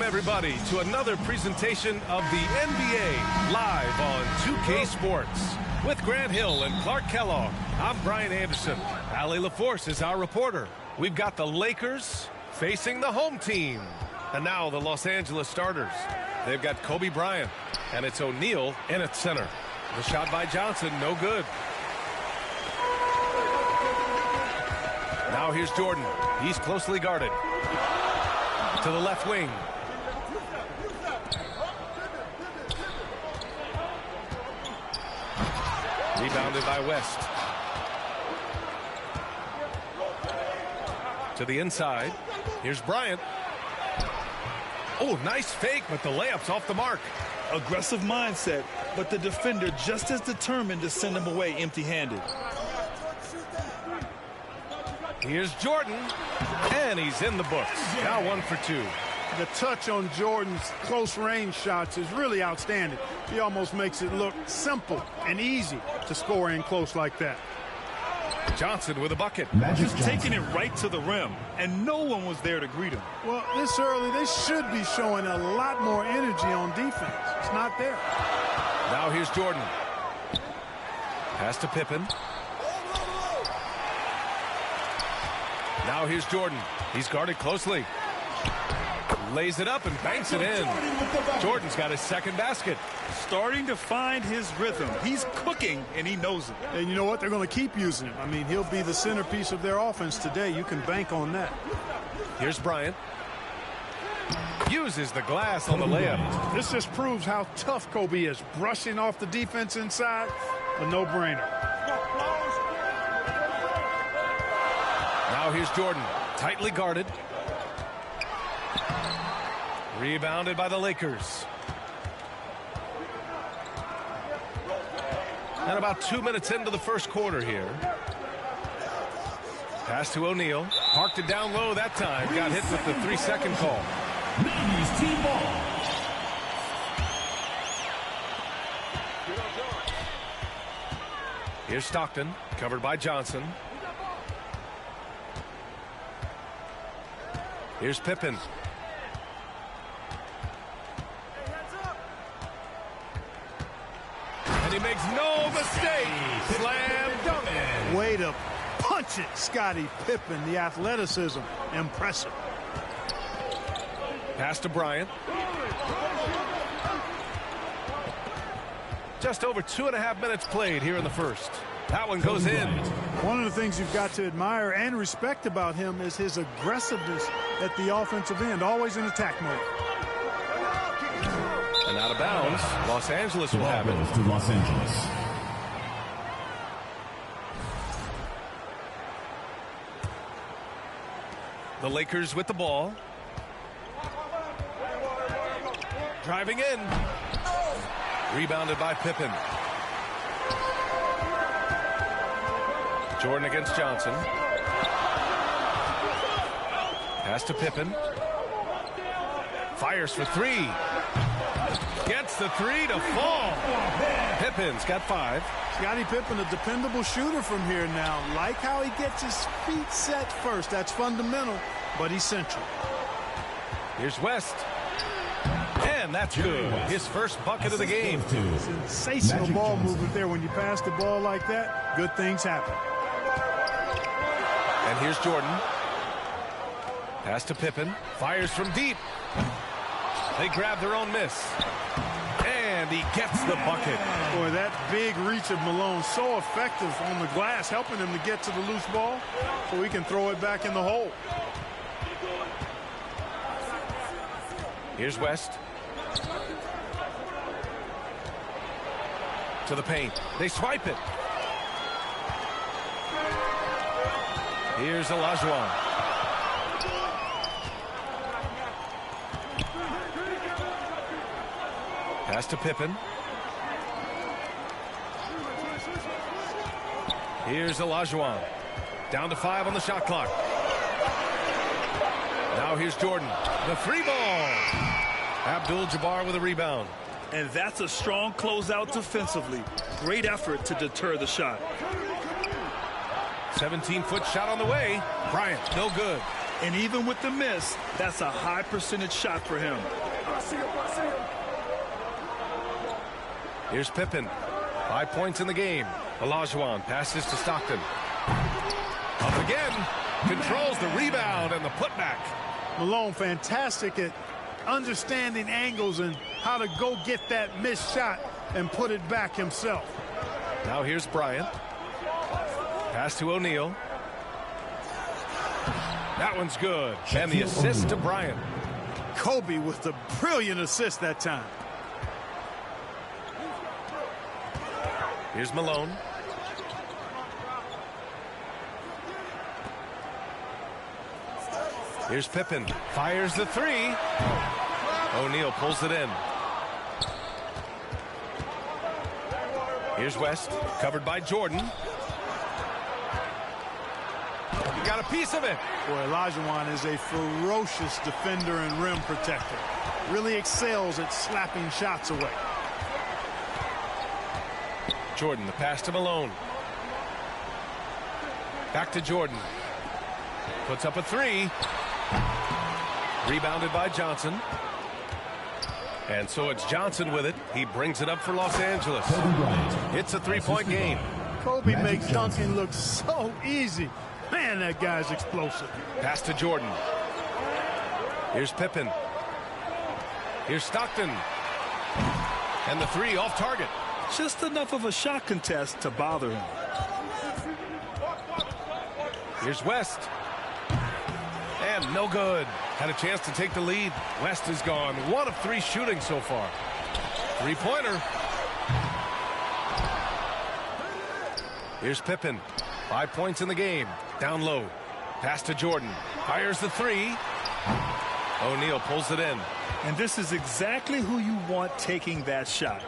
Everybody to another presentation of the NBA live on 2K Sports. With Grant Hill and Clark Kellogg, I'm Brian Anderson. Allie LaForce is our reporter. We've got the Lakers facing the home team. And now the Los Angeles starters. They've got Kobe Bryant, and it's O'Neal in at center. The shot by Johnson, no good. Now here's Jordan. He's closely guarded. To the left wing. Rebounded by West. To the inside. Here's Bryant. Oh, nice fake, but the layup's off the mark. Aggressive mindset, but the defender just as determined to send him away empty-handed. Here's Jordan, and he's in the books. Now 1 for 2. The touch on Jordan's close-range shots is really outstanding. He almost makes it look simple and easy to score in close like that. Johnson with a bucket. Just taking it right to the rim, and no one was there to greet him. Well, this early, they should be showing a lot more energy on defense. It's not there. Now here's Jordan. Pass to Pippen. Now here's Jordan. He's guarded closely. Lays it up and banks it in. Jordan's got his second basket. Starting to find his rhythm. He's cooking, and he knows it. And you know what? They're going to keep using him. I mean, he'll be the centerpiece of their offense today. You can bank on that. Here's Bryant. Uses the glass on the layup. This just proves how tough Kobe is. Brushing off the defense inside, a no-brainer. Now here's Jordan. Tightly guarded. Rebounded by the Lakers. And about 2 minutes into the first quarter here. Pass to O'Neal. Parked it down low that time. Got hit with the 3-second call. Team ball. Here's Stockton. Covered by Johnson. Here's Pippen. And he makes no mistake. Slam dunk. Way to punch it, Scottie Pippen. The athleticism, impressive. Pass to Bryant. Just over 2.5 minutes played here in the first. That one goes in. One of the things you've got to admire and respect about him is his aggressiveness at the offensive end, always in attack mode. And out of bounds, Los Angeles will have it. To Los Angeles. The Lakers with the ball. Driving in. Rebounded by Pippen. Jordan against Johnson. Pass to Pippen. Fires for 3. Gets the 3 to fall. Pippen's got 5. Scottie Pippen, a dependable shooter from here now. Like how he gets his feet set first. That's fundamental, but essential. Here's West. And that's good. His first bucket of the game. Sensational ball movement there. When you pass the ball like that, good things happen. And here's Jordan. Pass to Pippen. Fires from deep. They grab their own miss. And he gets the bucket. Boy, that big reach of Malone, so effective on the glass, helping him to get to the loose ball so he can throw it back in the hole. Here's West. To the paint. They swipe it. Here's Olajuwon. Pass to Pippen. Here's Olajuwon. Down to 5 on the shot clock. Now here's Jordan. The 3 ball. Abdul-Jabbar with a rebound. And that's a strong closeout defensively. Great effort to deter the shot. 17-foot shot on the way. Bryant, no good. And even with the miss, that's a high percentage shot for him. Here's Pippen. 5 points in the game. Olajuwon passes to Stockton. Up again. Controls the rebound and the putback. Malone fantastic at understanding angles and how to go get that missed shot and put it back himself. Now here's Bryant. Pass to O'Neal. That one's good. And the assist to Bryant. Kobe with a brilliant assist that time. Here's Malone. Here's Pippen. Fires the three. O'Neal pulls it in. Here's West. Covered by Jordan. He got a piece of it. Boy, Olajuwon is a ferocious defender and rim protector. Really excels at slapping shots away. Jordan, the pass to Malone. Back to Jordan. Puts up a three. Rebounded by Johnson. And so it's Johnson with it. He brings it up for Los Angeles. It's a three-point game. Kobe makes dunking look so easy. Man, that guy's explosive. Pass to Jordan. Here's Pippen. Here's Stockton. And the three off target. Just enough of a shot contest to bother him. Here's West. And no good. Had a chance to take the lead. West is gone. 1 of 3 shooting so far. Three-pointer. Here's Pippen. 5 points in the game. Down low. Pass to Jordan. Fires the three. O'Neal pulls it in. And this is exactly who you want taking that shot.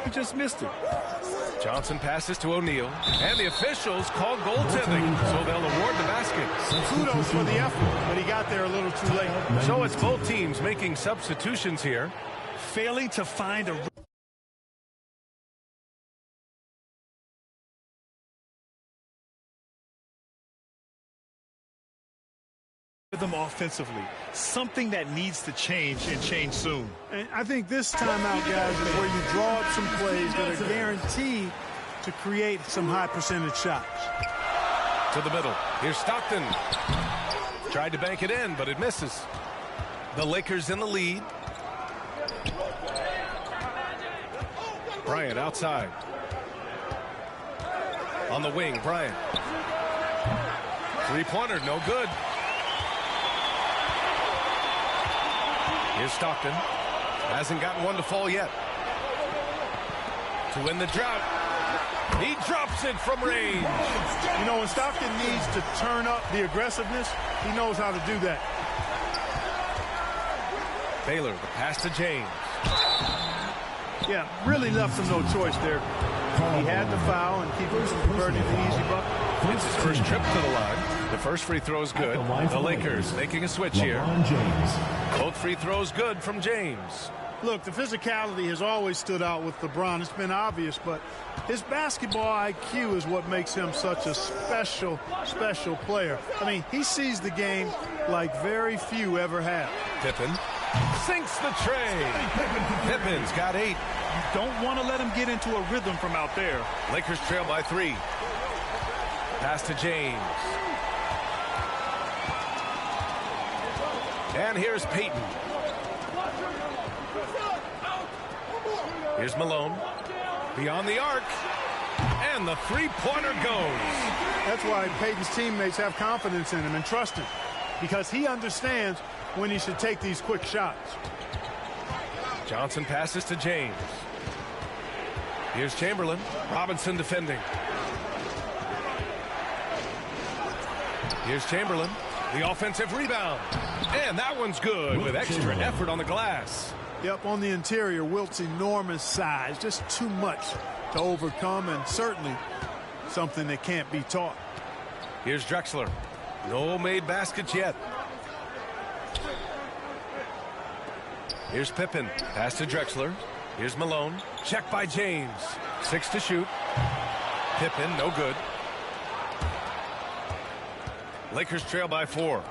He just missed it. Johnson passes to O'Neal. And the officials call goaltending, so they'll award the basket. Kudos for the effort, but he got there a little too late. So it's both teams making substitutions here. Failing to find a rhythm offensively. Something that needs to change and change soon. And I think this timeout, guys, is where you draw up some plays that are guaranteed to create some high percentage shots. To the middle. Here's Stockton. Tried to bank it in, but it misses. The Lakers in the lead. Bryant outside. On the wing, Bryant. Three-pointer, no good. Here's Stockton. Hasn't gotten one to fall yet. To win the drought. He drops it from range. You know, when Stockton needs to turn up the aggressiveness, he knows how to do that. Baylor, the pass to James. Yeah, really left him no choice there. He had the foul and keep him from converting the easy bucket. It's his first trip to the line. The first free throw is good. The Lakers making a switch here. Both free throws good from James. Look, the physicality has always stood out with LeBron. It's been obvious, but his basketball IQ is what makes him such a special player. I mean, he sees the game like very few ever have. Pippen sinks the tray. Pippen's got 8. You don't want to let him get into a rhythm from out there. Lakers trail by 3. Pass to James. And here's Payton. Here's Malone. Beyond the arc. And the three-pointer goes. That's why Payton's teammates have confidence in him and trust him, because he understands when he should take these quick shots. Johnson passes to James. Here's Chamberlain. Robinson defending. Here's Chamberlain. The offensive rebound. And that one's good with extra effort on the glass. Yep, on the interior, Wilt's enormous size. Just too much to overcome, and certainly something that can't be taught. Here's Drexler. No made baskets yet. Here's Pippen. Pass to Drexler. Here's Malone. Check by James. 6 to shoot. Pippen, no good. Lakers trail by 4.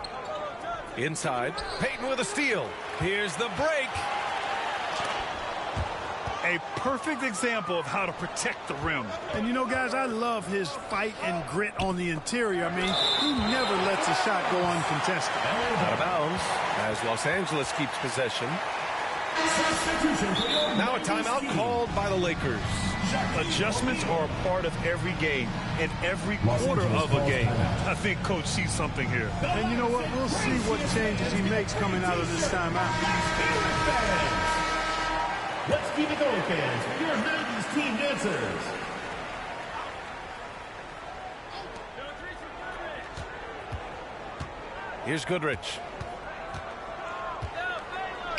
Inside, Payton with a steal. Here's the break. A perfect example of how to protect the rim. And you know, guys, I love his fight and grit on the interior. I mean, he never lets a shot go uncontested. Out of bounds as Los Angeles keeps possession. Now a timeout called by the Lakers. Adjustments are a part of every game and every quarter of a game. I think Coach sees something here. And you know what? We'll see what changes he makes coming out of this timeout. Let's keep it going, fans. Your 90s team dancers. Here's Goodrich.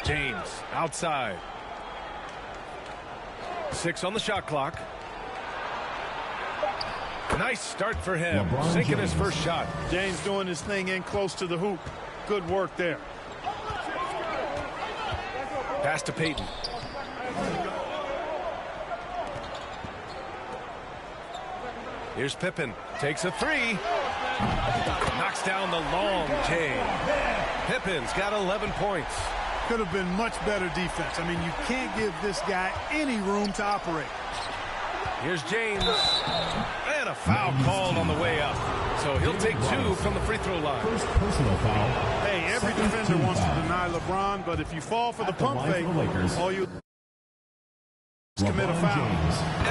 James outside. 6 on the shot clock. Nice start for him. Sinking his first shot. James doing his thing in close to the hoop. Good work there. Pass to Payton. Here's Pippen. Takes a 3. Knocks down the long J. Pippen's got 11 points. Could have been much better defense. I mean, you can't give this guy any room to operate. Here's James. And a foul called on the way up. So he'll take 2 from the free throw line. First personal foul. Hey, every defender wants to deny LeBron, but if you fall for the pump fake, all you commit a foul.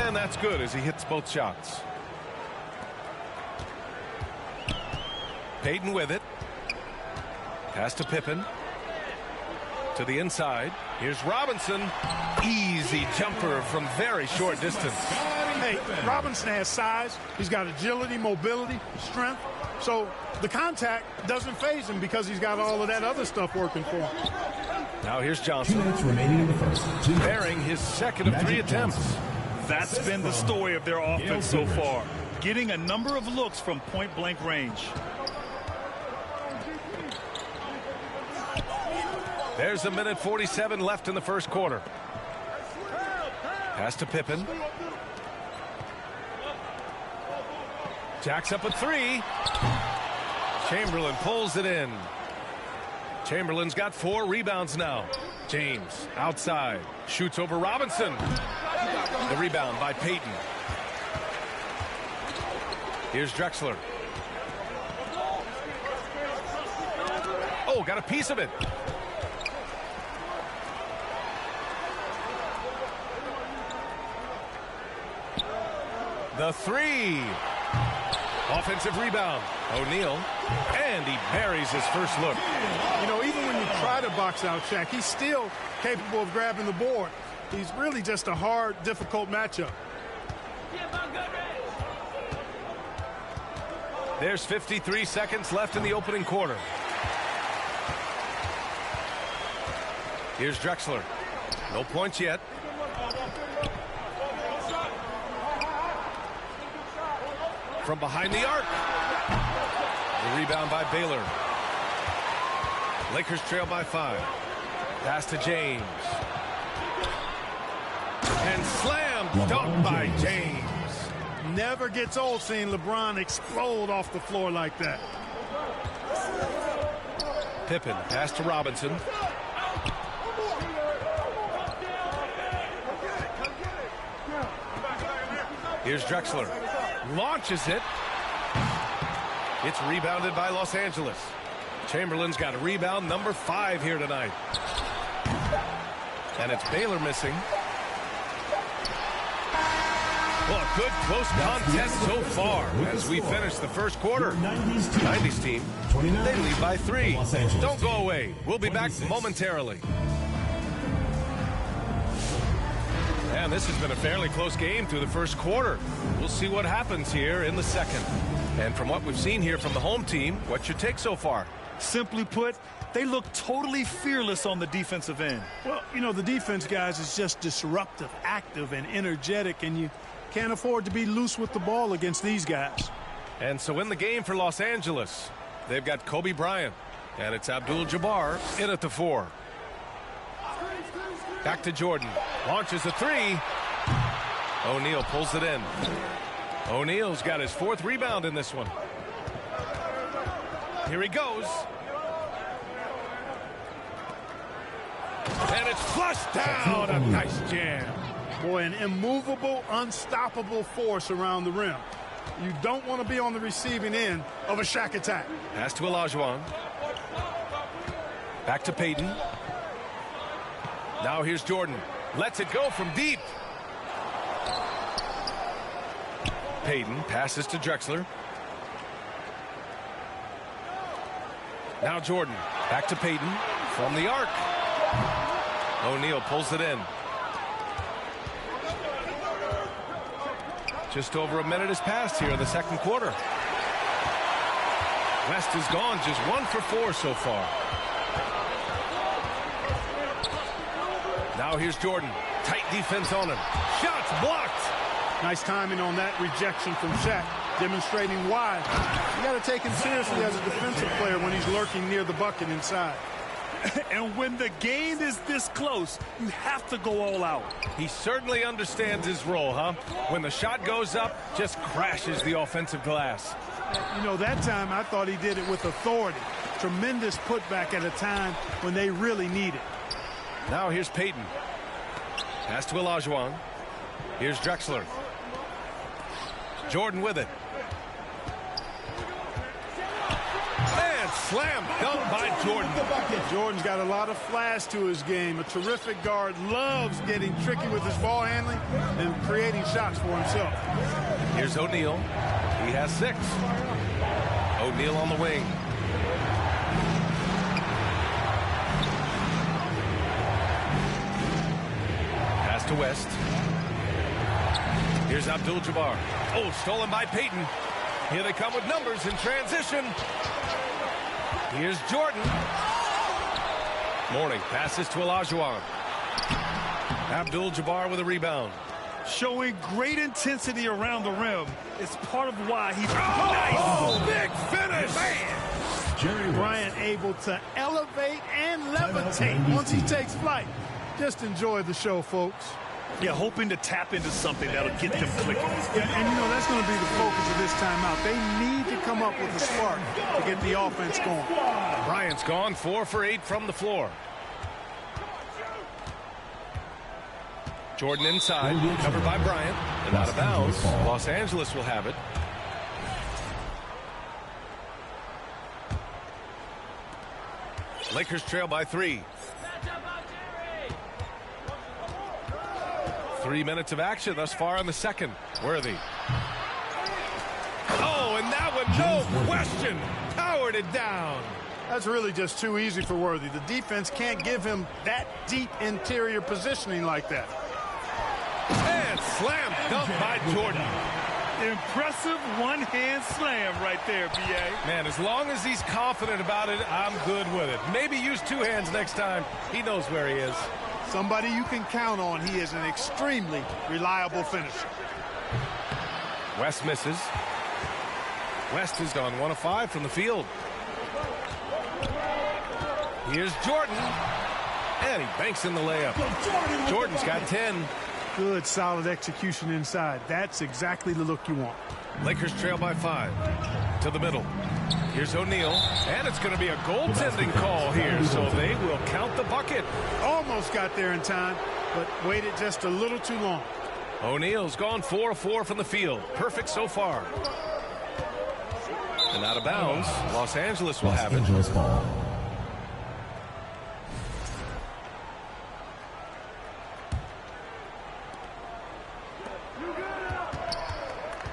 And that's good as he hits both shots. Payton with it. Pass to Pippen. To the inside. Here's Robinson. Easy jumper from very short distance. Hey, Robinson has size. He's got agility, mobility, strength. So the contact doesn't faze him because he's got all of that other stuff working for him. Now here's 2 Johnson. minutes remaining in the first. Bearing his second of 3 attempts. That's been the story of their offense so far. Getting a number of looks from point-blank range. There's 1:47 left in the first quarter. Pass to Pippen. Jacks up a 3. Chamberlain pulls it in. Chamberlain's got 4 rebounds now. James outside. Shoots over Robinson. The rebound by Payton. Here's Drexler. Oh, got a piece of it. The 3. Offensive rebound. O'Neal. And he buries his first look. You know, even when you try to box out Shaq, he's still capable of grabbing the board. He's really just a hard, difficult matchup. There's 53 seconds left in the opening quarter. Here's Drexler. No points yet. From behind the arc. The rebound by Baylor. Lakers trail by 5. Pass to James. And slam dunk by James. Never gets old seeing LeBron explode off the floor like that. Pippen, pass to Robinson. Here's Drexler. Launches it. It's rebounded by Los Angeles. Chamberlain's got a rebound number 5 here tonight. And it's Baylor missing. Well, a good close contest so far as we finish the first quarter. 90s team, they lead by 3. Don't go away. We'll be back momentarily. And this has been a fairly close game through the first quarter. We'll see what happens here in the second. And from what we've seen here from the home team, what's your take so far? Simply put, they look totally fearless on the defensive end. Well, you know, the defense, guys, is just disruptive, active, and energetic, and you can't afford to be loose with the ball against these guys. And so in the game for Los Angeles, they've got Kobe Bryant, and it's Abdul-Jabbar in at the 4. Back to Jordan. Launches a 3. O'Neal pulls it in. O'Neal's got his 4th rebound in this one. Here he goes. it's flushed down. A nice jam. Boy, an immovable, unstoppable force around the rim. You don't want to be on the receiving end of a Shaq attack. Pass to Olajuwon. Back to Payton. Now here's Jordan. Lets it go from deep. Payton passes to Drexler. Now Jordan. Back to Payton from the arc. O'Neal pulls it in. Just over a minute has passed here in the second quarter. West is gone, just 1 for 4 so far. Now here's Jordan. Tight defense on him. Shots blocked. Nice timing on that rejection from Shaq, demonstrating why you got to take him seriously as a defensive player when he's lurking near the bucket inside. And when the game is this close, you have to go all out. He certainly understands his role, huh? When the shot goes up, just crashes the offensive glass. You know, that time I thought he did it with authority. Tremendous putback at a time when they really need it. Now here's Payton. Pass to Olajuwon. Here's Drexler. Jordan with it. And slam dunk by Jordan. Jordan's got a lot of flash to his game. A terrific guard, loves getting tricky with his ball handling and creating shots for himself. Here's O'Neal. He has 6. O'Neal on the wing. Pass to West. Here's Abdul-Jabbar. Oh, stolen by Payton. Here they come with numbers in transition. Here's Jordan. Mourning passes to Olajuwon. Abdul-Jabbar with a rebound. Showing great intensity around the rim. It's part of why he's nice. Big finish. Man. Jerry Bryant able to elevate and levitate once he takes flight. Just enjoy the show, folks. Yeah, hoping to tap into something that'll get them clicking. And you know, that's going to be the focus of this timeout. They need to come up with a spark to get the offense going. Bryant's gone 4 for 8 from the floor. Jordan inside, covered by Bryant, and out of bounds. Los Angeles will have it. Lakers trail by 3. 3 minutes of action thus far in the second. Worthy. Oh, and that one, no question, powered it down. That's really just too easy for Worthy. The defense can't give him that deep interior positioning like that. And slam dunk by Jordan. Impressive one-hand slam right there, B.A. Man, as long as he's confident about it, I'm good with it. Maybe use 2 hands next time. He knows where he is. Somebody you can count on. He is an extremely reliable finisher. West misses. West has gone 1 of 5 from the field. Here's Jordan. And he banks in the layup. Jordan's got 10. Good, solid execution inside. That's exactly the look you want. Lakers trail by 5. To the middle. Here's O'Neal. And it's going to be a goaltending call here, so they will count the bucket. Almost got there in time, but waited just a little too long. O'Neal's gone 4 of 4 from the field. Perfect so far. And out of bounds, Los Angeles will have it.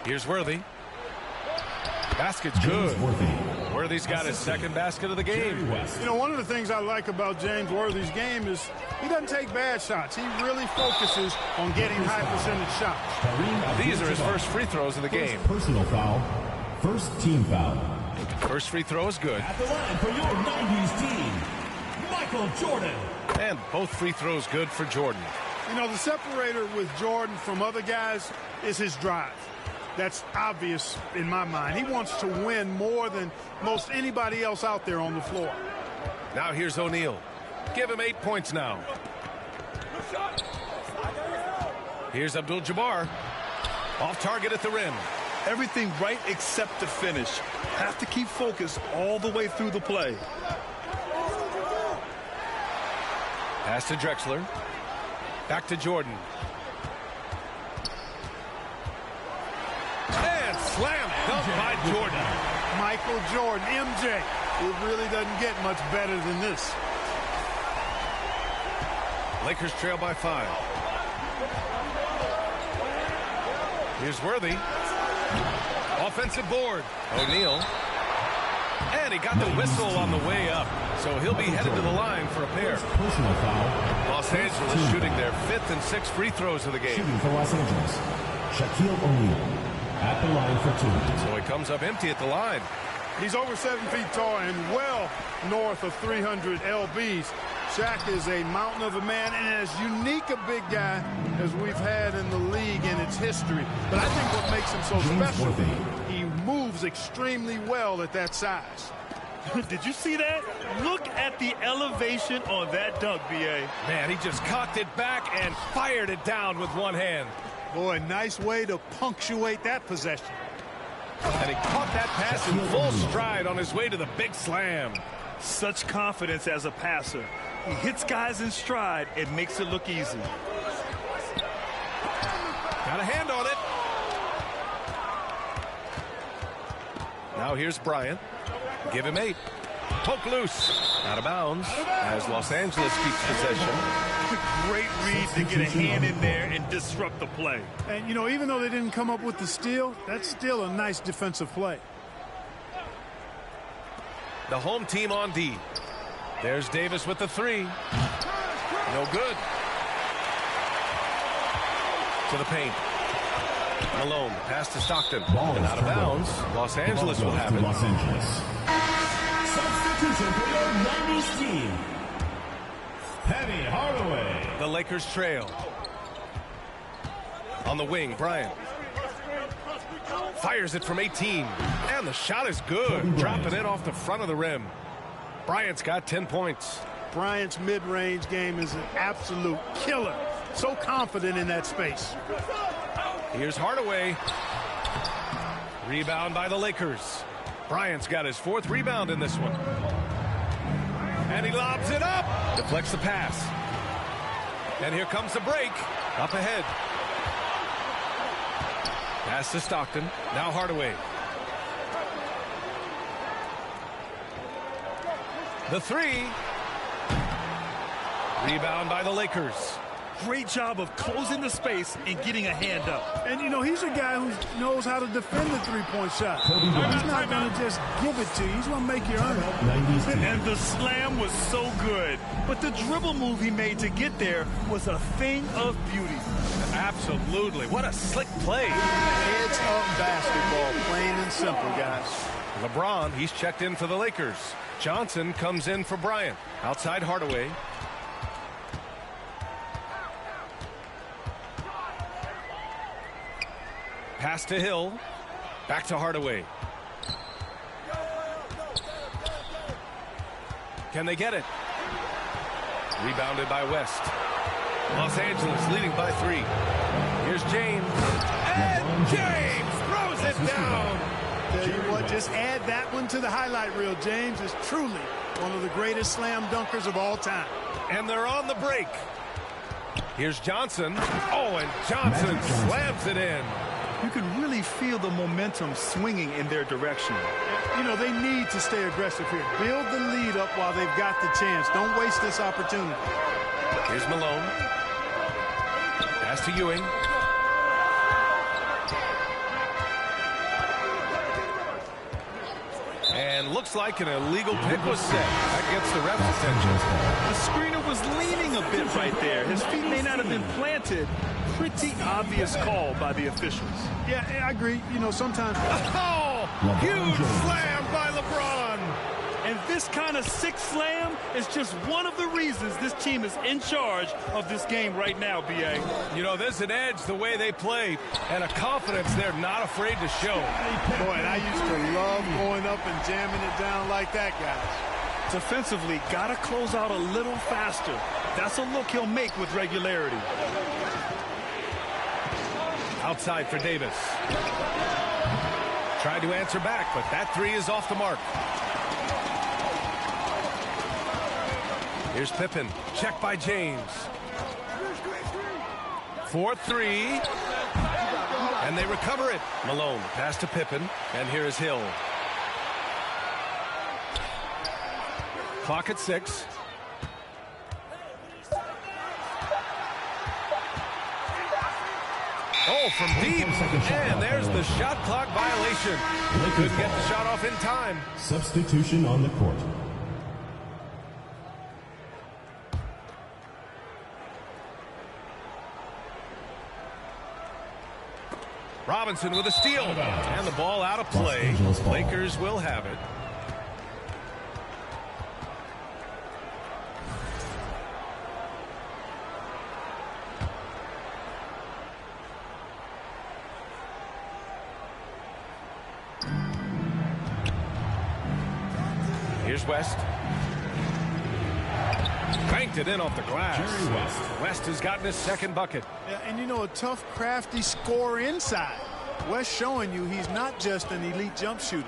Here's Worthy. Basket's good. Worthy's got his second basket of the game. You know, one of the things I like about James Worthy's game is he doesn't take bad shots. He really focuses on getting high percentage shots. These are his first free throws of the game. Personal foul. First team foul. First free throw is good. At the line for your 90s team, Michael Jordan. And both free throws good for Jordan. You know, the separator with Jordan from other guys is his drive. That's obvious in my mind. He wants to win more than most anybody else out there on the floor. Now here's O'Neal. Give him 8 points now. Here's Abdul-Jabbar. Off target at the rim. Everything right except the finish. Have to keep focused all the way through the play. Pass to Drexler. Back to Jordan. And slam dunk by Jordan. Michael Jordan, MJ. It really doesn't get much better than this. Lakers trail by 5. Here's Worthy. Offensive board. O'Neal. And he got the whistle on the way up. So he'll be headed to the line for a pair. Personal foul. Los Angeles shooting their 5th and 6th free throws of the game. Shooting for Los Angeles, Shaquille O'Neal at the line for 2. So he comes up empty at the line. He's over 7 feet tall and well north of 300 lbs. Shaq is a mountain of a man and as unique a big guy as we've had in the league in its history. But I think what makes him so special, he moves extremely well at that size. Did you see that? Look at the elevation on that dunk, B.A. Man, he just cocked it back and fired it down with one hand. Boy, nice way to punctuate that possession. And he caught that pass in full stride on his way to the big slam. Such confidence as a passer. He hits guys in stride and makes it look easy. Got a hand on it. Now here's Bryant. Give him 8. Poke loose. Out of bounds as Los Angeles keeps possession. Great read to get a hand in there and disrupt the play. And, you know, even though they didn't come up with the steal, that's still a nice defensive play. The home team on D. There's Davis with the 3. No good. To the paint. Malone. Pass to Stockton. And out of bounds. Los Angeles will have it. Los Angeles. Substitution for your 90s team. Penny Hardaway. The Lakers trail. On the wing, Bryant. Fires it from 18. And the shot is good. Dropping it off the front of the rim. Bryant's got 10 points. Bryant's mid-range game is an absolute killer. So confident in that space. Here's Hardaway. Rebound by the Lakers. Bryant's got his 4th rebound in this one. And he lobs it up. Deflects the pass. And here comes the break. Up ahead. Pass to Stockton. Now Hardaway. The 3. Rebound by the Lakers. Great job of closing the space and getting a hand up. And, you know, he's a guy who knows how to defend the three-point shot. He's not going to just give it to you. He's going to make you earn it. And the slam was so good. But the dribble move he made to get there was a thing of beauty. Absolutely. What a slick play. Heads-up basketball, plain and simple, guys. LeBron, he's checked in for the Lakers. Johnson comes in for Bryant. Outside Hardaway. Pass to Hill. Back to Hardaway. Can they get it? Rebounded by West. Los Angeles leading by 3. Here's James. And James throws it down. Tell you what, just add that one to the highlight reel. James is truly one of the greatest slam dunkers of all time. And they're on the break. Here's Johnson. Oh, and Johnson slams it in. You can really feel the momentum swinging in their direction. You know, they need to stay aggressive here. Build the lead up while they've got the chance. Don't waste this opportunity. Here's Malone. Pass to Ewing. And looks like an illegal pick was set. That gets the ref's attention. The screener was leaning a bit right there. His feet may not have been planted. Pretty obvious call by the officials. Yeah, I agree. You know, sometimes... Oh! Huge slam by LeBron! And this kind of sick slam is just one of the reasons this team is in charge of this game right now, B.A. You know, there's an edge the way they play and a confidence they're not afraid to show. Boy, and I used to love going up and jamming it down like that, guys. Defensively, got to close out a little faster. That's a look he'll make with regularity. Outside for Davis. Tried to answer back, but that 3 is off the mark. Here's Pippen. Check by James. 4-3. And they recover it. Malone pass to Pippen. And here is Hill. Clock at 6. Oh, from deep. And there's the shot clock violation. Couldn't get the shot off in time. Substitution on the court. Robinson with a steal. And the ball out of play. Lakers will have it. Here's West. Banked it in off the glass. Jerry West. West has gotten his second bucket. Yeah, and you know, a tough, crafty scorer inside. West showing you he's not just an elite jump shooter.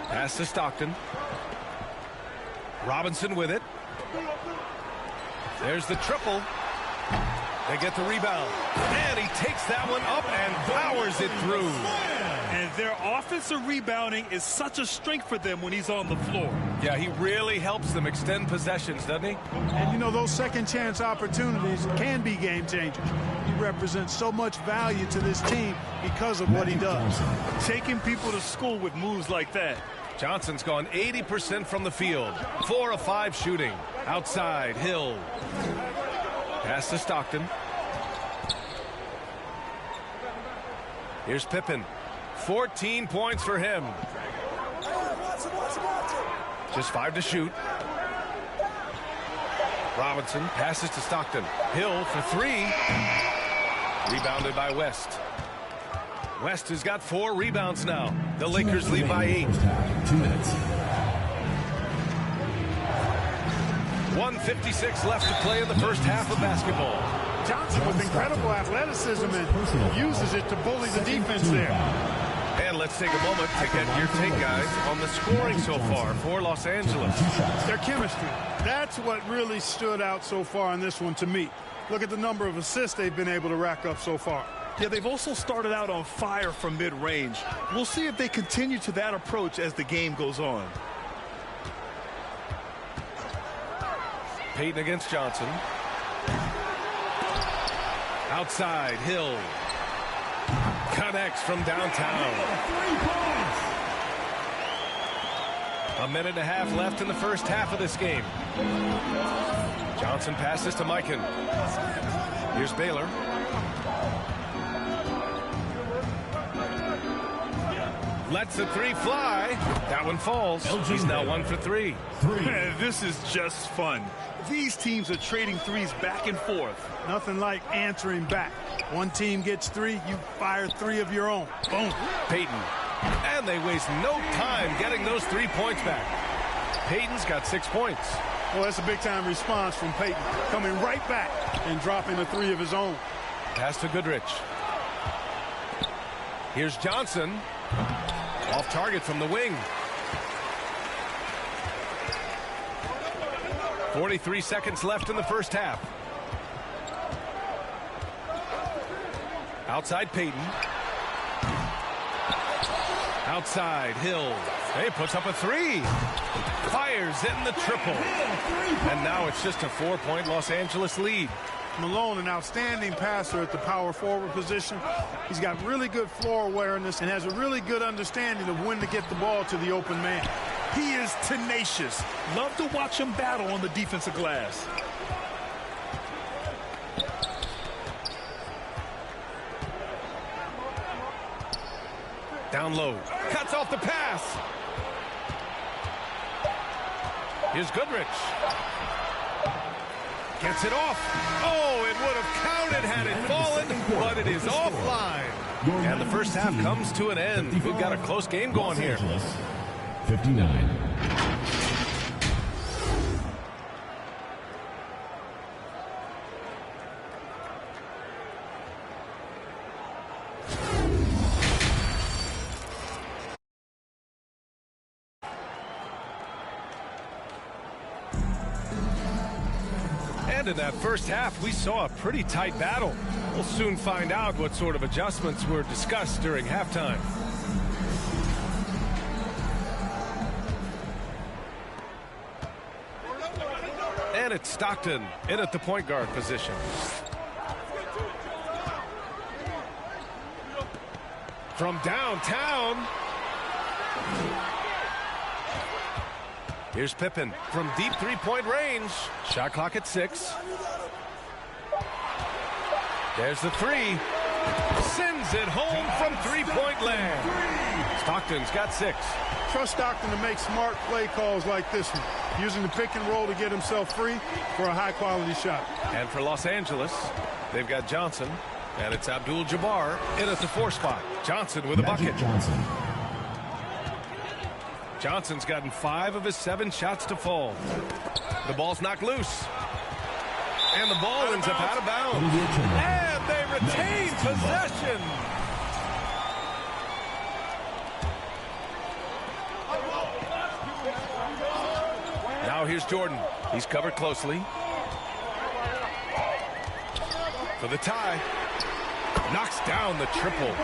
Pass to Stockton. Robinson with it. There's the triple. They get the rebound. And he takes that one up and powers it through. And their offensive rebounding is such a strength for them when he's on the floor. Yeah, he really helps them extend possessions, doesn't he? And you know, those second chance opportunities can be game changers. He represents so much value to this team because of what he does. Taking people to school with moves like that. Johnson's gone 80% from the field. 4 of 5 shooting. Outside, Hill. Pass to Stockton. Here's Pippen. 14 points for him. Just 5 to shoot. Robinson passes to Stockton. Hill for 3. Rebounded by West. West has got 4 rebounds now. The Lakers lead by 8. 2 minutes. 1:56 left to play in the first half of basketball. Johnson with incredible athleticism and uses it to bully the defense there. And let's take a moment to get your take, guys, on the scoring so far for Los Angeles. Their chemistry. That's what really stood out so far in this one to me. Look at the number of assists they've been able to rack up so far. Yeah, they've also started out on fire from mid-range. We'll see if they continue to that approach as the game goes on. Payton against Johnson. Outside, Hill. Connects from downtown. 1.5 minutes left in the first half of this game. Johnson passes to Mikan. Here's Baylor. Lets the 3 fly. That one falls. He's now 1 for 3. This is just fun. These teams are trading threes back and forth. Nothing like answering back. One team gets 3, you fire 3 of your own. Boom. Payton. And they waste no time getting those 3 points back. Payton's got 6 points. Well, that's a big-time response from Payton. Coming right back and dropping a 3 of his own. Pass to Goodrich. Here's Johnson. Off target from the wing. 43 seconds left in the first half. Outside Payton. Outside Hill. He puts up a 3. Fires in the triple. And now it's just a 4-point Los Angeles lead. Malone, an outstanding passer at the power forward position. He's got really good floor awareness and has a really good understanding of when to get the ball to the open man. He is tenacious. Love to watch him battle on the defensive glass. Down low. Cuts off the pass. Here's Goodrich. Gets it off. Oh, it would have counted had it fallen, but it is offline. And the first half comes to an end. We've got a close game going here. 59. in that first half, we saw a pretty tight battle. We'll soon find out what sort of adjustments were discussed during halftime. And it's Stockton in at the point guard position. From downtown. Here's Pippen from deep three-point range. Shot clock at 6. There's the three. Sends it home from three-point land. Stockton's got 6. Trust Stockton to make smart play calls like this one, using the pick and roll to get himself free for a high-quality shot. And for Los Angeles, they've got Johnson, and it's Abdul-Jabbar in at the 4 spot. Johnson with a bucket. Johnson. Johnson's gotten 5 of his 7 shots to fall. The ball's knocked loose. And the ball ends up out of bounds. And they retain possession. Now here's Jordan. He's covered closely. For the tie. Knocks down the triple.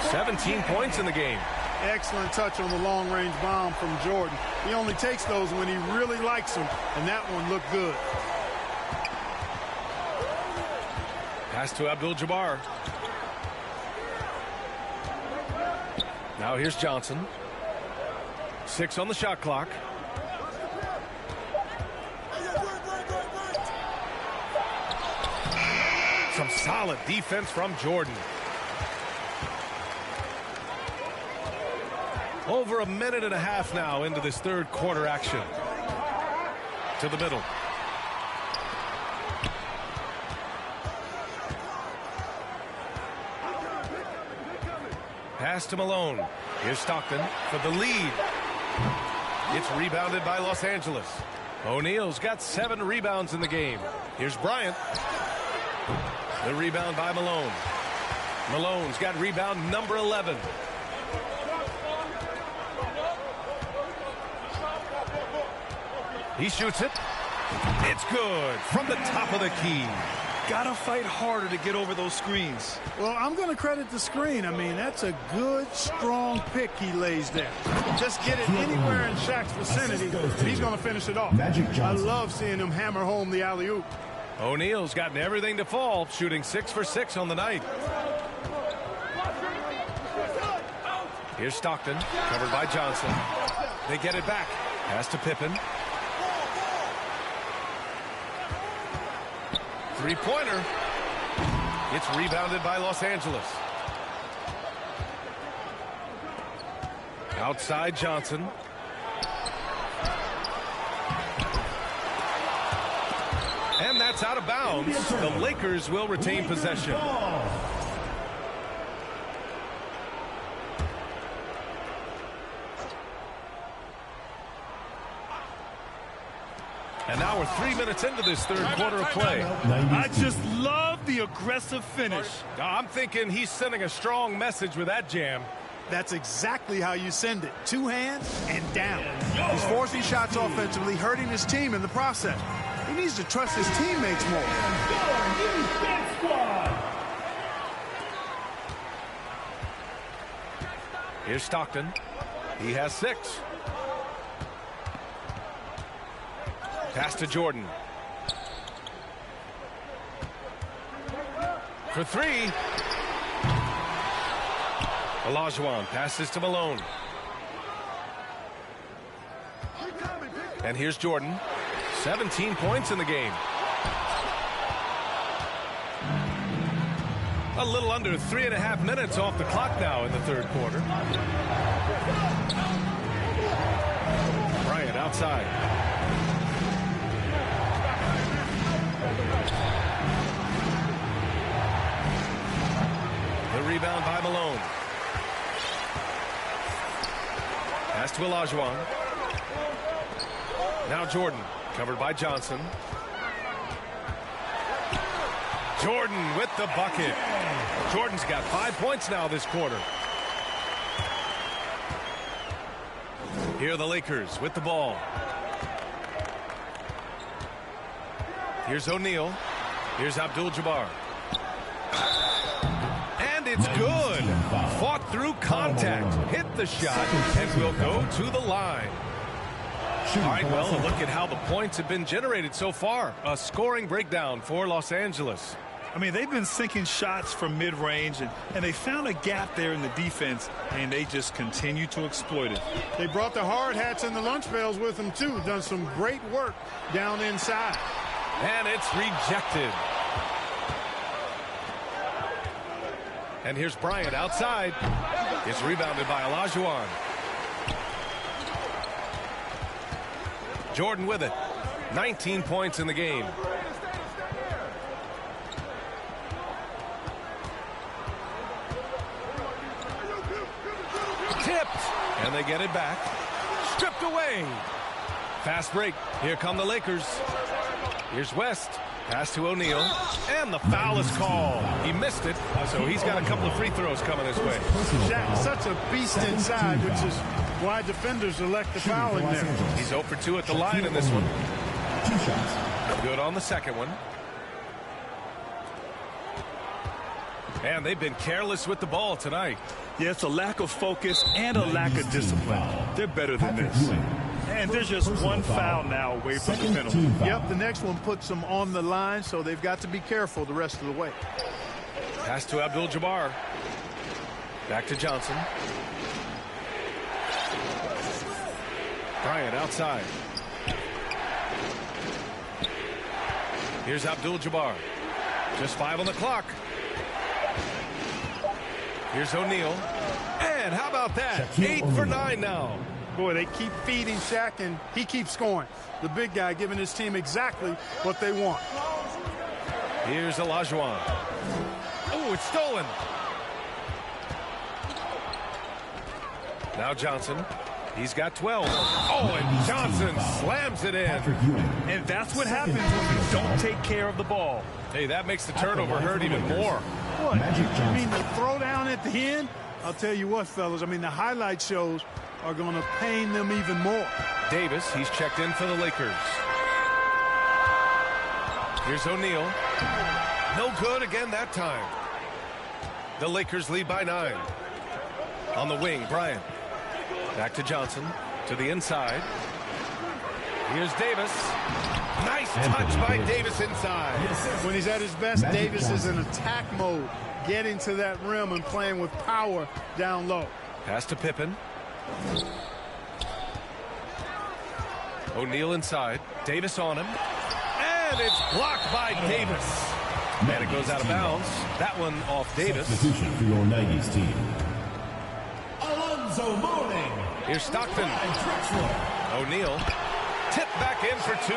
17 points in the game. Excellent touch on the long-range bomb from Jordan. He only takes those when he really likes them, and that one looked good. Pass to Abdul-Jabbar. Now here's Johnson. 6 on the shot clock. Some solid defense from Jordan. Over a minute and a half now into this third quarter action. To the middle. Pass to Malone. Here's Stockton for the lead. It's rebounded by Los Angeles. O'Neal's got 7 rebounds in the game. Here's Bryant. The rebound by Malone. Malone's got rebound number 11. He shoots it. It's good from the top of the key. Gotta fight harder to get over those screens. Well, I'm going to credit the screen. I mean, that's a good, strong pick he lays there. Just get it anywhere in Shaq's vicinity, he's going to finish it off. I love seeing him hammer home the alley-oop. O'Neal's gotten everything to fall, shooting 6 for 6 on the night. Here's Stockton, covered by Johnson. They get it back. Pass to Pippen. Three-pointer. It's rebounded by Los Angeles. Outside Johnson. And that's out of bounds. The Lakers will retain possession. And now we're 3 minutes into this third quarter of play. I just love the aggressive finish. I'm thinking he's sending a strong message with that jam. That's exactly how you send it. 2 hands and down. He's forcing shots offensively, hurting his team in the process. He needs to trust his teammates more. Here's Stockton. He has 6. Pass to Jordan. For 3. Olajuwon passes to Malone. And here's Jordan. 17 points in the game. A little under 3.5 minutes off the clock now in the third quarter. Bryant outside. The rebound by Malone. Pass to Olajuwon. Now Jordan, covered by Johnson. Jordan with the bucket. Jordan's got 5 points now this quarter. Here are the Lakers with the ball. Here's O'Neal. Here's Abdul-Jabbar. And it's good. Fought through contact. Hit the shot and will go to the line. All right, well, look at how the points have been generated so far. A scoring breakdown for Los Angeles. I mean, they've been sinking shots from mid-range, and they found a gap there in the defense, and they just continue to exploit it. They brought the hard hats and the lunch pails with them, too. Done some great work down inside. And it's rejected. And here's Bryant outside. It's rebounded by Olajuwon. Jordan with it. 19 points in the game. Tipped. And they get it back. Stripped away. Fast break. Here come the Lakers. Here's West. Pass to O'Neal. And the foul is called. He missed it, so he's got a couple of free throws coming his way. Shaq's such a beast inside, which is why defenders elect the foul in there. He's 0 for 2 at the line in this one. Good on the second one. And they've been careless with the ball tonight. Yeah, it's a lack of focus and a lack of discipline. They're better than this. And there's just one foul now away from the penalty. Yep, the next one puts them on the line, so they've got to be careful the rest of the way. Pass to Abdul-Jabbar. Back to Johnson. Bryant outside. Here's Abdul-Jabbar. Just 5 on the clock. Here's O'Neal. And how about that? 8 for 9 now. Boy, they keep feeding Shaq, and he keeps scoring. The big guy giving his team exactly what they want. Here's Olajuwon. Oh, it's stolen. Now Johnson. He's got 12. Oh, and Johnson slams it in. And that's what happens when you don't take care of the ball. Hey, that makes the turnover hurt even more. What? I mean, the throwdown at the end? I'll tell you what, fellas. I mean, the highlight shows are going to pain them even more. Davis, he's checked in for the Lakers. Here's O'Neal. No good again that time. The Lakers lead by 9. On the wing, Bryant. Back to Johnson. To the inside. Here's Davis. Nice touch by Davis inside. When he's at his best, Davis is in attack mode, getting to that rim and playing with power down low. Pass to Pippen. O'Neal inside. Davis on him. And it's blocked by Davis. And it goes out of bounds. That one off Davis. Substitution for your Nagy's team. Alonzo Mourning. Here's Stockton. O'Neal. Tip back in for 2.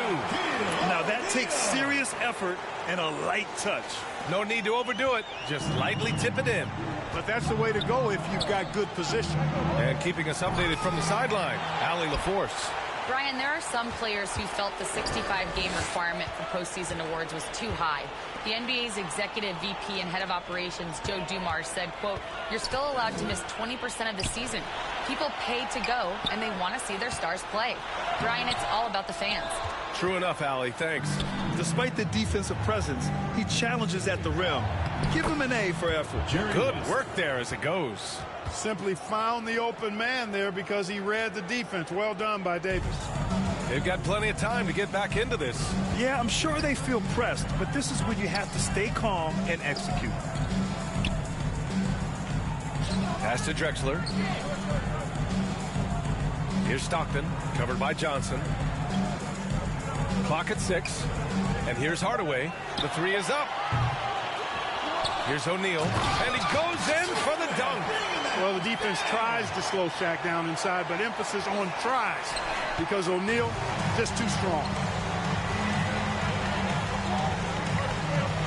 Now that takes serious effort and a light touch. No need to overdo it. Just lightly tip it in. But that's the way to go if you've got good position. And keeping us updated from the sideline, Allie LaForce. Brian, there are some players who felt the 65-game requirement for postseason awards was too high. The NBA's executive VP and head of operations, Joe Dumars, said, quote, "You're still allowed to miss 20% of the season. People pay to go, and they want to see their stars play." Brian, it's all about the fans. True enough, Allie. Thanks. Despite the defensive presence, he challenges at the rim. Give him an A for effort. Good work there as it goes. Simply found the open man there because he read the defense. Well done by Davis. They've got plenty of time to get back into this. Yeah, I'm sure they feel pressed, but this is when you have to stay calm and execute. Pass to Drexler. Here's Stockton, covered by Johnson. Clock at 6. And here's Hardaway. The 3 is up. Here's O'Neal. And he goes in for the dunk. Well, the defense tries to slow Shaq down inside, but emphasis on tries because O'Neal just too strong.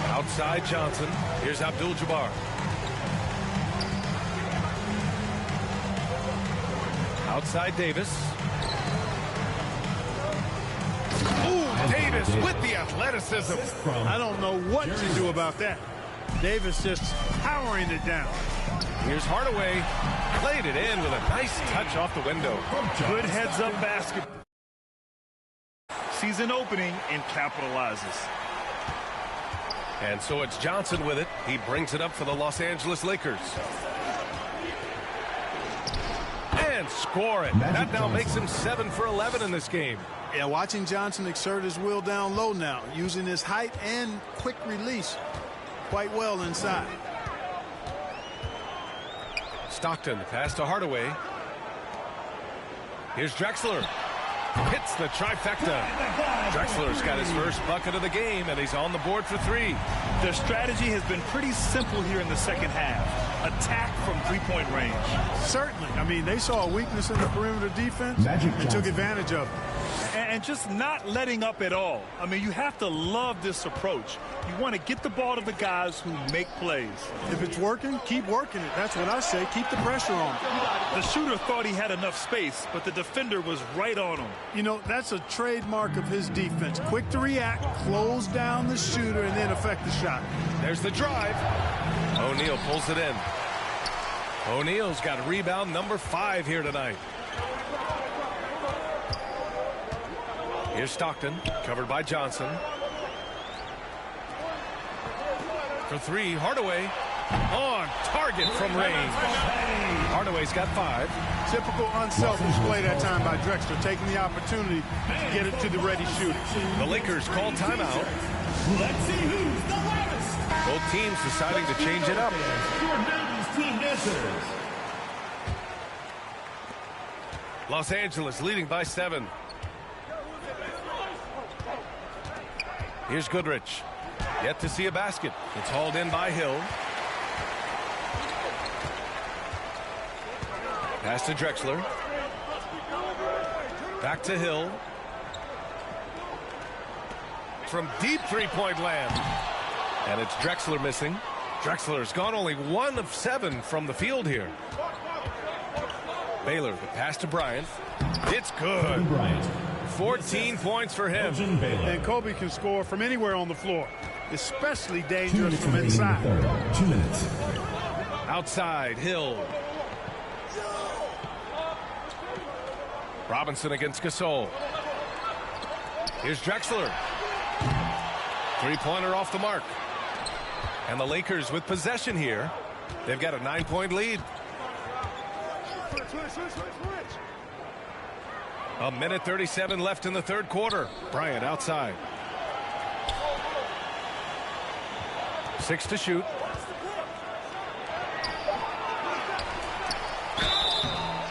Outside Johnson. Here's Abdul-Jabbar. Outside Davis. Ooh, Davis with the athleticism. I don't know what to do about that. Davis just powering it down. Here's Hardaway. Played it in with a nice touch off the window. Good heads-up basketball. Season opening and capitalizes. And so it's Johnson with it. He brings it up for the Los Angeles Lakers. And score it. That now makes him 7 for 11 in this game. Yeah, watching Johnson exert his will down low now, using his height and quick release quite well inside. Stockton pass to Hardaway. Here's Drexler. Hits the trifecta. Drexler's got his first bucket of the game, and he's on the board for 3. Their strategy has been pretty simple here in the second half. Attack from three-point range. Certainly. I mean, they saw a weakness in the perimeter defense and took advantage of it. And just not letting up at all. I mean, you have to love this approach. You want to get the ball to the guys who make plays. If it's working, keep working it. That's what I say. Keep the pressure on. The shooter thought he had enough space, but the defender was right on him. You know, that's a trademark of his defense. Quick to react, close down the shooter, and then affect the shot. There's the drive. O'Neal pulls it in. O'Neal's got rebound number 5 here tonight. Here's Stockton, covered by Johnson. For 3, Hardaway on target from range. Hardaway's got 5. Typical unselfish play that time by Drexler, taking the opportunity to get it to the ready shooter. The Lakers call timeout. Let's see who's the loudest. Both teams deciding to change it up. Your Mountains team answers. Los Angeles leading by 7. Here's Goodrich. Yet to see a basket. It's hauled in by Hill. Pass to Drexler. Back to Hill. From deep three-point land. And it's Drexler missing. Drexler's gone only 1 of 7 from the field here. Baylor, the pass to Bryant. It's good. 14 points for him. And Kobe can score from anywhere on the floor, especially dangerous from inside. 2 minutes. Outside, Hill. Robinson against Gasol. Here's Drexler. Three-pointer off the mark. And the Lakers with possession here. They've got a 9-point lead. A minute 37 left in the third quarter. Bryant outside. 6 to shoot.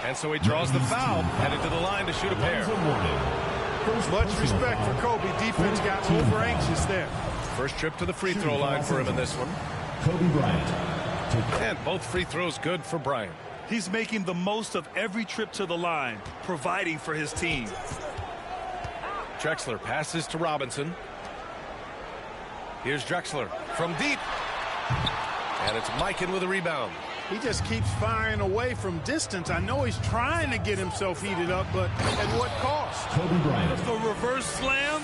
And so he draws the foul, headed to the line to shoot a pair. Much respect for Kobe. Defense got over anxious there. First trip to the free throw line for him in this one. Kobe Bryant. And both free throws good for Bryant. He's making the most of every trip to the line, providing for his team. Drexler passes to Robinson. Here's Drexler from deep. And it's Mikan with a rebound. He just keeps firing away from distance. I know he's trying to get himself heated up, but at what cost? Kobe Bryant. The reverse slam,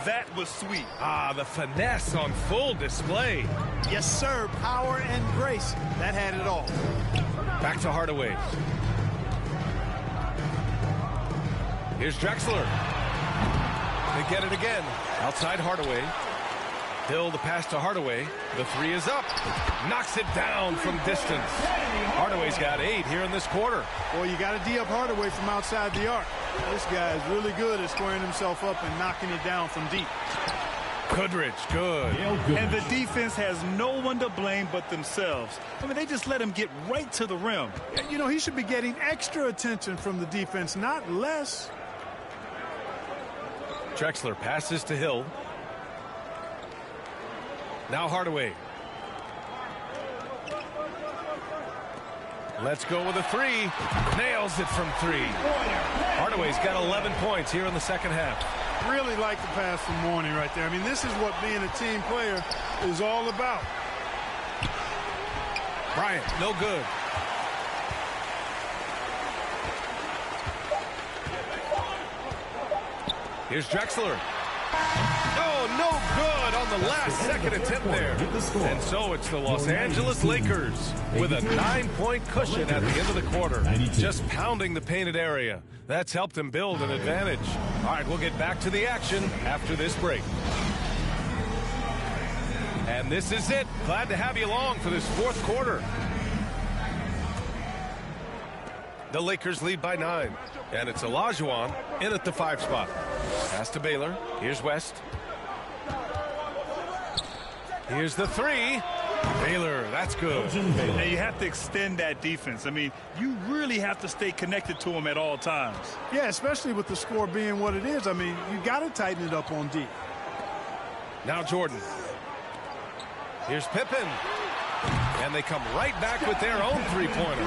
that was sweet. Ah, the finesse on full display. Yes, sir. Power and grace. That had it all. Back to Hardaway. Here's Drexler. They get it again. Outside Hardaway. Hill, the pass to Hardaway. The 3 is up. Knocks it down from distance. Hardaway's got 8 here in this quarter. Well, you got to D up Hardaway from outside the arc. This guy is really good at squaring himself up and knocking it down from deep. Goodrich, good. And the defense has no one to blame but themselves. I mean, they just let him get right to the rim. You know, he should be getting extra attention from the defense, not less. Drexler passes to Hill. Now Hardaway. Let's go with a 3. Nails it from 3. Hardaway's got 11 points here in the second half. Really like the pass from Mourning right there. I mean, this is what being a team player is all about. Bryant, no good. Here's Drexler. Oh, no good on the last second attempt there. And so it's the Los Angeles Lakers with a 9-point cushion at the end of the quarter. Just pounding the painted area. That's helped them build an advantage. All right, we'll get back to the action after this break. And this is it. Glad to have you along for this fourth quarter. The Lakers lead by 9. And it's Olajuwon in at the 5 spot. Pass to Baylor. Here's West. Here's the 3. Baylor, that's good. And you have to extend that defense. I mean, you really have to stay connected to him at all times. Yeah, especially with the score being what it is. I mean, you got to tighten it up on D. Now Jordan. Here's Pippen. And they come right back with their own three-pointer.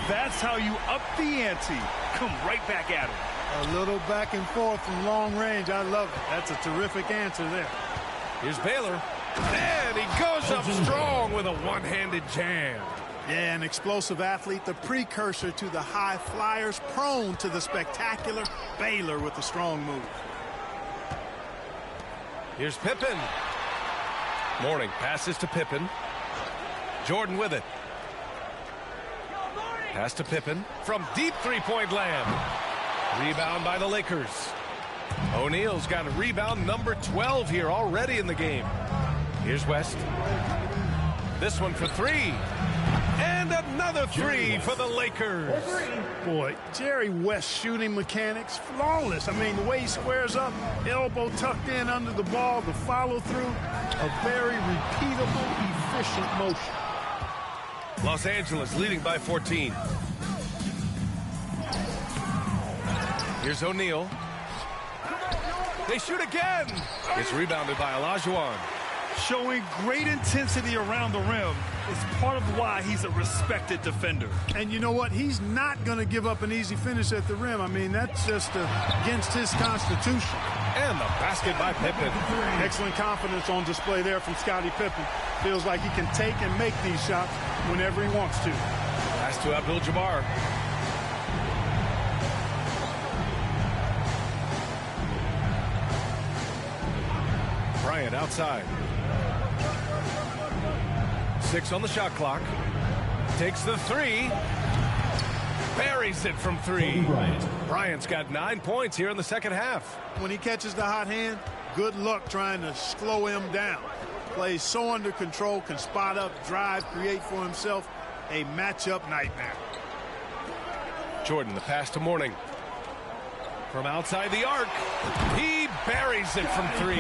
That's how you up the ante. Come right back at him. A little back and forth from long range. I love it. That's a terrific answer there. Here's Baylor. And he goes up strong with a one-handed jam. Yeah, an explosive athlete, the precursor to the high flyers, prone to the spectacular. Baylor with a strong move. Here's Pippen. Mourning passes to Pippen. Jordan with it. Pass to Pippen from deep three-point land. Rebound by the Lakers. O'Neal's got a rebound number 12 here already in the game. Here's West. This one for 3. And another 3 for the Lakers. Boy, Jerry West shooting mechanics, flawless. I mean, the way he squares up, elbow tucked in under the ball, the follow through, a very repeatable, efficient motion. Los Angeles leading by 14. Here's O'Neal. They shoot again. It's rebounded by Olajuwon. Showing great intensity around the rim is part of why he's a respected defender. And you know what? He's not going to give up an easy finish at the rim. I mean, that's just against his constitution. And the basket by Pippen. Excellent confidence on display there from Scottie Pippen. Feels like he can take and make these shots whenever he wants to. Pass to Abdul-Jabbar. Bryant outside. 6 on the shot clock. Takes the 3. Buries it from 3. Bryant's got 9 points here in the second half. When he catches the hot hand, good luck trying to slow him down. Plays so under control, can spot up, drive, create for himself. A matchup nightmare. Jordan, the pass to Mourning. From outside the arc, he buries it from 3.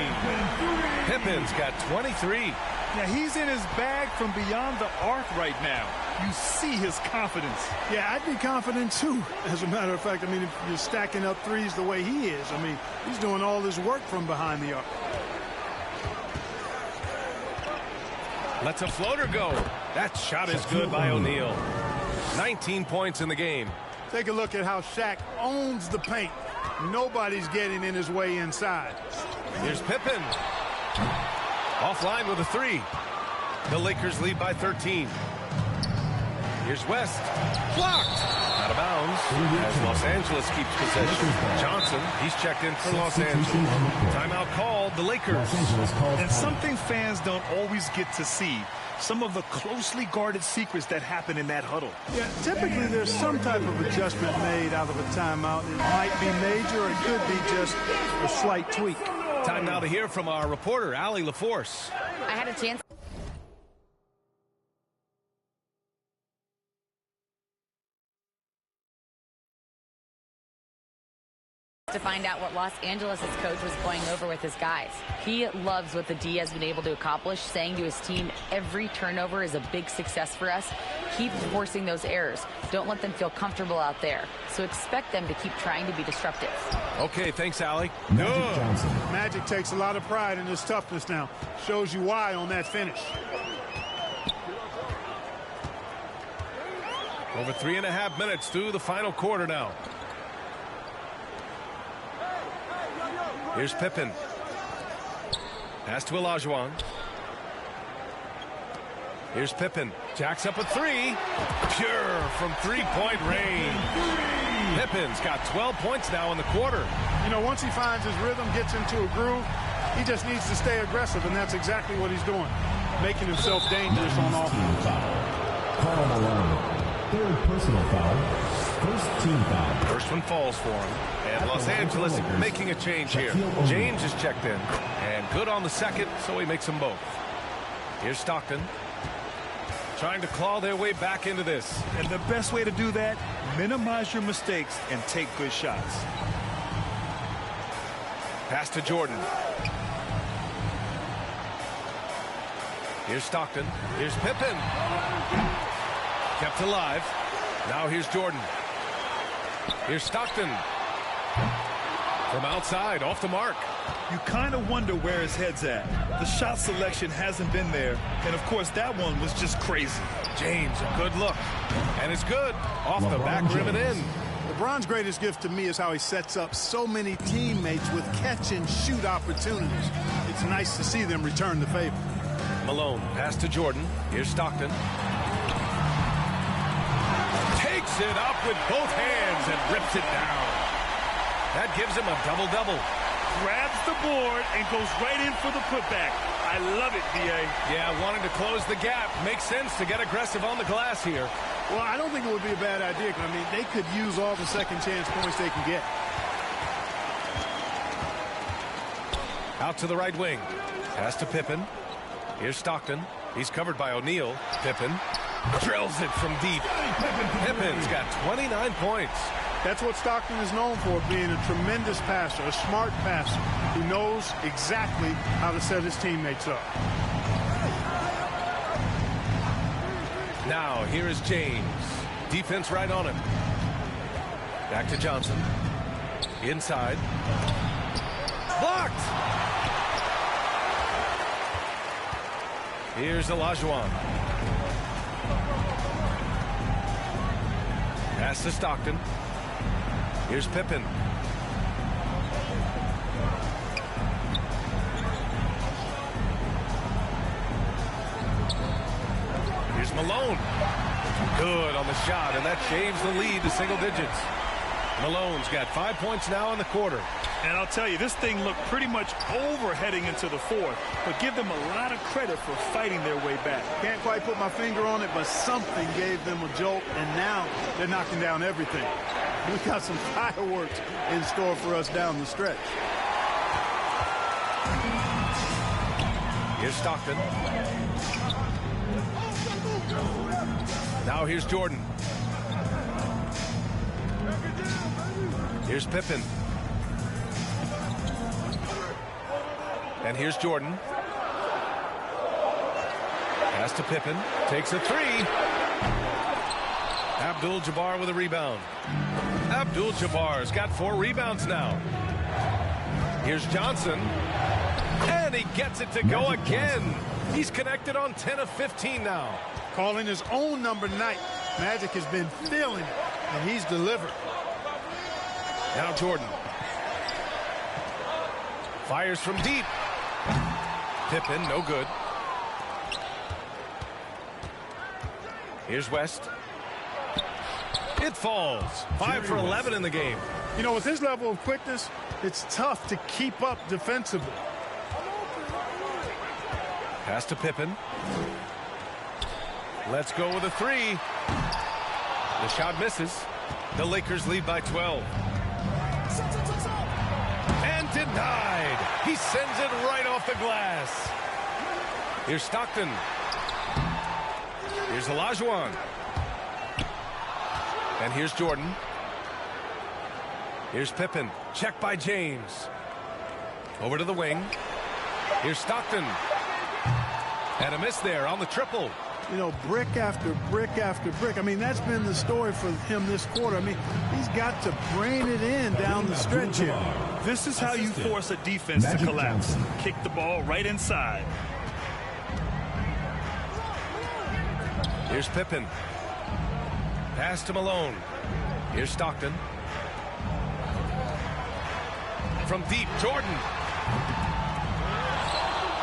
Pippen's got 23. Yeah, he's in his bag from beyond the arc right now. You see his confidence. Yeah, I'd be confident too. As a matter of fact, I mean, if you're stacking up threes the way he is, I mean, he's doing all his work from behind the arc. Lets a floater go. That shot is good by O'Neal. 19 points in the game. Take a look at how Shaq owns the paint. Nobody's getting in his way inside. Here's Pippen. Offline with a 3. The Lakers lead by 13. Here's West. Blocked. Out of bounds as Los Angeles keeps possession. Johnson, he's checked in for Los Angeles. Timeout called, the Lakers. And something fans don't always get to see. Some of the closely guarded secrets that happen in that huddle. Yeah, typically there's some type of adjustment made out of a timeout. It might be major or it could be just a slight tweak. Time now to hear from our reporter, Allie LaForce. I had a chance to find out what Los Angeles' coach was going over with his guys. He loves what the D has been able to accomplish, saying to his team, every turnover is a big success for us. Keep forcing those errors. Don't let them feel comfortable out there. So expect them to keep trying to be disruptive. Okay, thanks, Allie. Magic takes a lot of pride in his toughness now. Shows you why on that finish. Over 3.5 minutes through the final quarter now. Here's Pippen. Pass to Olajuwon. Here's Pippen. Jacks up a 3. Pure from three-point range. Pippen's got 12 points now in the quarter. You know, once he finds his rhythm, gets into a groove, he just needs to stay aggressive, and that's exactly what he's doing. Making himself dangerous on offense. Karl Malone. Third personal foul. First team foul. First one falls for him. And Los Angeles making a change here. James is checked in. And good on the second, so he makes them both. Here's Stockton. Trying to claw their way back into this. And the best way to do that, minimize your mistakes and take good shots. Pass to Jordan. Here's Stockton. Here's Pippen. Kept alive. Now here's Jordan. Here's Stockton. From outside, off the mark. You kind of wonder where his head's at. The shot selection hasn't been there. And, of course, that one was just crazy. James, a good look. And it's good. Off the back rim and in. LeBron's greatest gift to me is how he sets up so many teammates with catch-and-shoot opportunities. It's nice to see them return the favor. Malone, pass to Jordan. Here's Stockton. Takes it up with both hands and rips it down. That gives him a double-double. Grabs the board and goes right in for the putback. I love it, D.A. Yeah, wanting to close the gap. Makes sense to get aggressive on the glass here. Well, I don't think it would be a bad idea. I mean, they could use all the second chance points they can get. Out to the right wing. Pass to Pippen. Here's Stockton. He's covered by O'Neal. Pippen drills it from deep. Pippen's got 29 points. That's what Stockton is known for, being a tremendous passer, a smart passer who knows exactly how to set his teammates up. Now, here is James. Defense right on him. Back to Johnson. Inside. Blocked! Here's Olajuwon. Pass to Stockton. Here's Pippen. Here's Malone. Good on the shot, and that shaves the lead to single digits. Malone's got 5 points now in the quarter. And I'll tell you, this thing looked pretty much over heading into the fourth, but give them a lot of credit for fighting their way back. Can't quite put my finger on it, but something gave them a jolt, and now they're knocking down everything. We've got some fireworks in store for us down the stretch. Here's Stockton. Now here's Jordan. Here's Pippen. And here's Jordan. Pass to Pippen. Takes a three. Abdul-Jabbar with a rebound. Abdul-Jabbar's got 4 rebounds now. Here's Johnson. And he gets it to go again. He's connected on 10 of 15 now. Calling his own number night. Magic has been feeling it, and he's delivered. Now Jordan. Fires from deep. Pippen, no good. Here's West. It falls. 5 for 11 in the game. You know, with his level of quickness, it's tough to keep up defensively. Pass to Pippen. Let's go with a 3. The shot misses. The Lakers lead by 12. And denied. He sends it right off the glass. Here's Stockton. Here's Olajuwon. And here's Jordan. Here's Pippen. Check by James. Over to the wing. Here's Stockton. And a miss there on the triple. You know, brick after brick after brick. I mean, that's been the story for him this quarter. I mean, he's got to brain it in down the stretch here. This is how you force a defense to collapse. Kick the ball right inside. Here's Pippen. Pass to Malone. Here's Stockton. From deep, Jordan.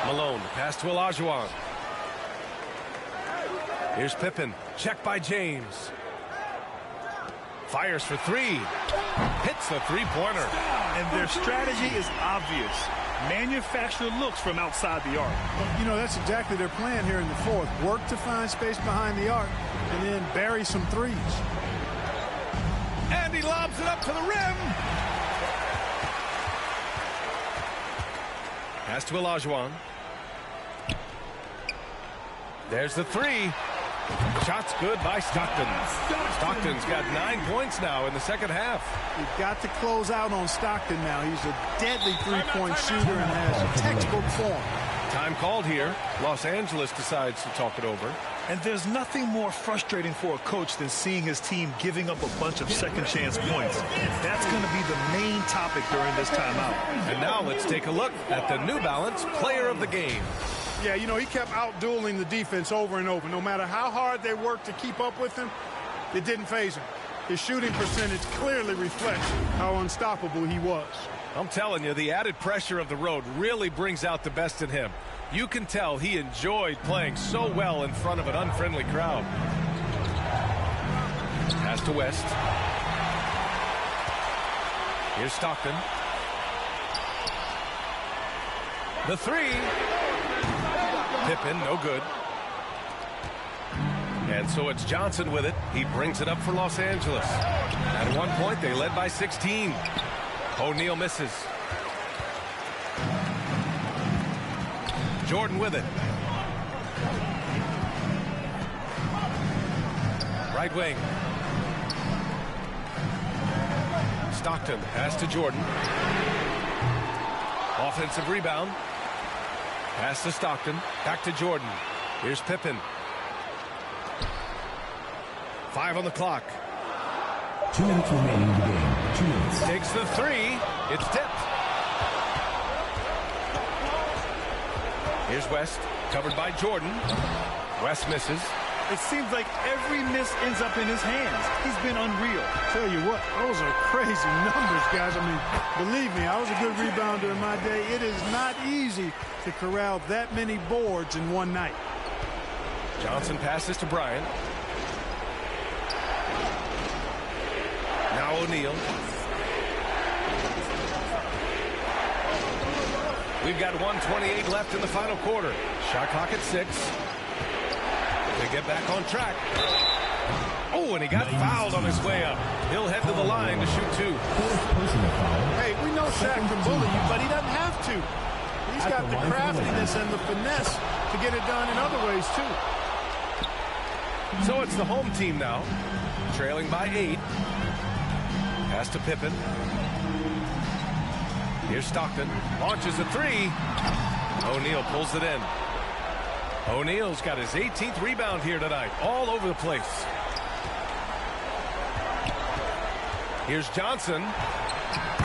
Malone, pass to Olajuwon. Here's Pippen. Check by James. Fires for 3. Hits the three-pointer. And their strategy is obvious. Manufacture looks from outside the arc. You know, that's exactly their plan here in the fourth. Work to find space behind the arc and then bury some threes. And he lobs it up to the rim. Pass to Olajuwon. There's the three. Shot's good by Stockton. Stockton's got 9 points now in the second half. You've got to close out on Stockton now. He's a deadly three-point shooter and has textbook form. Time called here. Los Angeles decides to talk it over. And there's nothing more frustrating for a coach than seeing his team giving up a bunch of second-chance points. That's going to be the main topic during this timeout. And now let's take a look at the New Balance Player of the Game. Yeah, you know, he kept out-dueling the defense over and over. No matter how hard they worked to keep up with him, it didn't faze him. His shooting percentage clearly reflects how unstoppable he was. I'm telling you, the added pressure of the road really brings out the best in him. You can tell he enjoyed playing so well in front of an unfriendly crowd. Pass to West. Here's Stockton. The three. Pippen, no good. And so it's Johnson with it. He brings it up for Los Angeles. At one point, they led by 16. O'Neal misses. Jordan with it. Right wing. Stockton pass to Jordan. Offensive rebound. Pass to Stockton. Back to Jordan. Here's Pippen. 5 on the clock. 2 minutes remaining in the game. 2 minutes. Takes the three. It's tipped. Here's West. Covered by Jordan. West misses. It seems like every miss ends up in his hands. He's been unreal. Tell you what, those are crazy numbers, guys. I mean, believe me, I was a good rebounder in my day. It is not easy to corral that many boards in one night. Johnson passes to Bryant. Now O'Neal. We've got 1:28 left in the final quarter. Shot clock at 6. They get back on track. Oh, and he got fouled on his way up. He'll head to the line to shoot 2. Hey, we know Shaq can bully you, but he doesn't have to. He's got the craftiness and the finesse to get it done in other ways, too. So it's the home team now, trailing by 8. Pass to Pippen. Here's Stockton. Launches a 3. O'Neal pulls it in. O'Neal's got his 18th rebound here tonight, all over the place. Here's Johnson.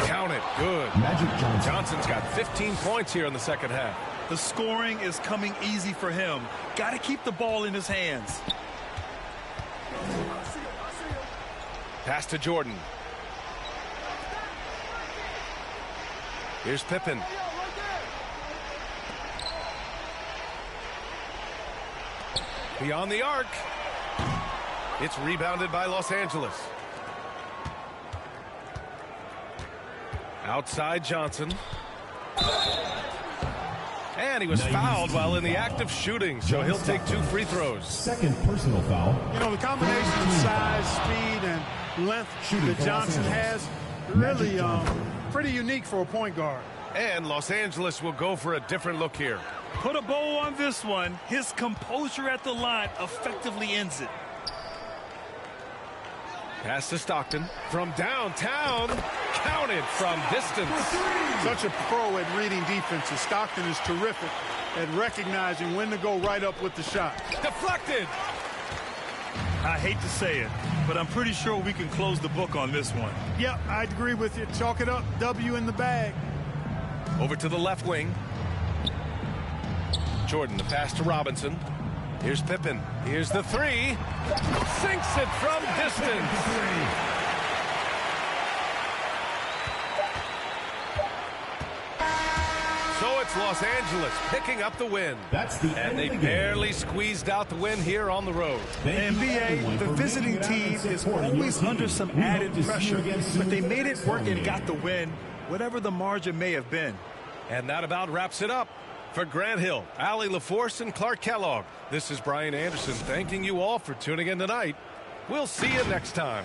Count it. Good. Magic Johnson. Johnson's got 15 points here in the second half. The scoring is coming easy for him. Got to keep the ball in his hands. Pass to Jordan. Here's Pippen. Beyond the arc. It's rebounded by Los Angeles. Outside Johnson. And he was fouled while in the act of shooting, so he'll take 2 free throws. Second personal foul. You know, the combination of size, speed, and length that Johnson has, really pretty unique for a point guard. And Los Angeles will go for a different look here. Put a bow on this one. His composure at the line effectively ends it. Pass to Stockton from downtown. Counted from distance. Such a pro at reading defenses. Stockton is terrific at recognizing when to go right up with the shot. Deflected. I hate to say it, but I'm pretty sure we can close the book on this one. Yep, I agree with you. Chalk it up. W in the bag. Over to the left wing. Jordan, the pass to Robinson. Here's Pippen. Here's the 3. Sinks it from distance. So it's Los Angeles picking up the win. That's the And they barely squeezed out the win here on the road. NBA, the visiting team is always under some added pressure, but they made it work and got the win, whatever the margin may have been. And that about wraps it up. For Grant Hill, Allie LaForce, and Clark Kellogg, this is Brian Anderson thanking you all for tuning in tonight. We'll see you next time.